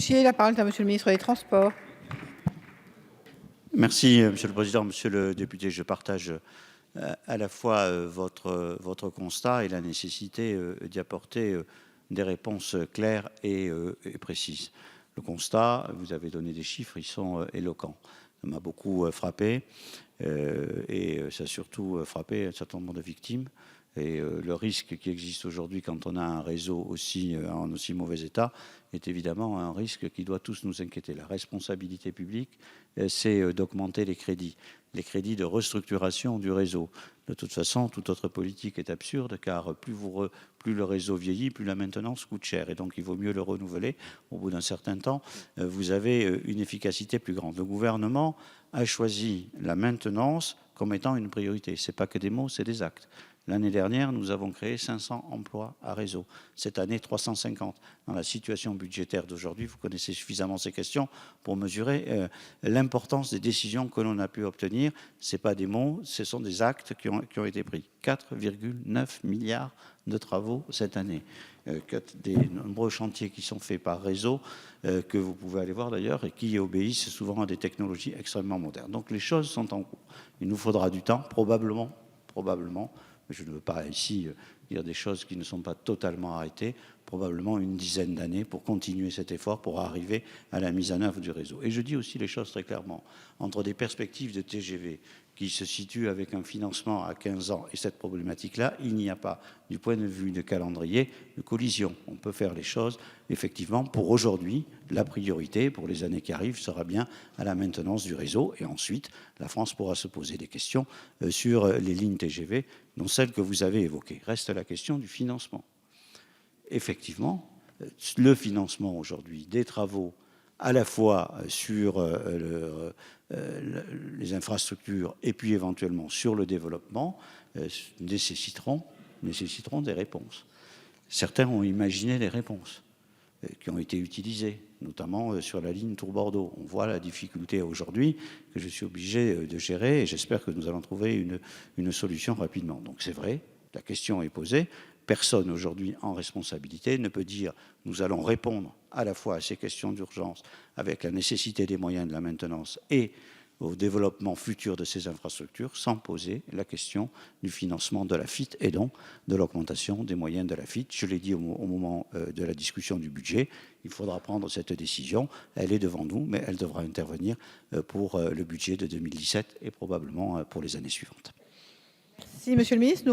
Buchet, la parole est à Monsieur le ministre des Transports. Merci, Monsieur le Président. Monsieur le député, je partage à la fois votre constat et la nécessité d'y apporter des réponses claires et précises. Le constat, vous avez donné des chiffres, ils sont éloquents. Ça m'a beaucoup frappé et ça a surtout frappé un certain nombre de victimes. Et le risque qui existe aujourd'hui quand on a un réseau aussi en aussi mauvais état est évidemment un risque qui doit tous nous inquiéter. La responsabilité publique, c'est d'augmenter les crédits de restructuration du réseau. De toute façon, toute autre politique est absurde car plus le réseau vieillit, plus la maintenance coûte cher. Et donc il vaut mieux le renouveler. Au bout d'un certain temps, vous avez une efficacité plus grande. Le gouvernement a choisi la maintenance comme étant une priorité. Ce n'est pas que des mots, c'est des actes. L'année dernière, nous avons créé 500 emplois à réseau. Cette année, 350. Dans la situation budgétaire d'aujourd'hui, vous connaissez suffisamment ces questions pour mesurer l'importance des décisions que l'on a pu obtenir. Ce n'est pas des mots, ce sont des actes qui ont été pris. 4,9 milliards de travaux cette année. Des nombreux chantiers qui sont faits par réseau, que vous pouvez aller voir d'ailleurs, et qui obéissent souvent à des technologies extrêmement modernes. Donc les choses sont en cours. Il nous faudra du temps, probablement, je ne veux pas ici dire des choses qui ne sont pas totalement arrêtées, probablement une dizaine d'années pour continuer cet effort, pour arriver à la mise en œuvre du réseau. Et je dis aussi les choses très clairement. Entre des perspectives de TGV qui se situent avec un financement à 15 ans et cette problématique-là, il n'y a pas, du point de vue de calendrier, de collision. On peut faire les choses, effectivement, pour aujourd'hui, la priorité pour les années qui arrivent sera bien à la maintenance du réseau. Et ensuite, la France pourra se poser des questions sur les lignes TGV, dont celles que vous avez évoquées. Reste la question du financement. Effectivement, le financement aujourd'hui des travaux à la fois sur les infrastructures et puis éventuellement sur le développement nécessiteront des réponses. Certains ont imaginé des réponses qui ont été utilisées, notamment sur la ligne Tours-Bordeaux. On voit la difficulté aujourd'hui que je suis obligé de gérer et j'espère que nous allons trouver une solution rapidement. Donc c'est vrai, la question est posée. Personne aujourd'hui en responsabilité ne peut dire nous allons répondre à la fois à ces questions d'urgence avec la nécessité des moyens de la maintenance et au développement futur de ces infrastructures sans poser la question du financement de la FIT et donc de l'augmentation des moyens de la FIT. Je l'ai dit au moment de la discussion du budget, il faudra prendre cette décision. Elle est devant nous, mais elle devra intervenir pour le budget de 2017 et probablement pour les années suivantes. Merci, Monsieur le ministre.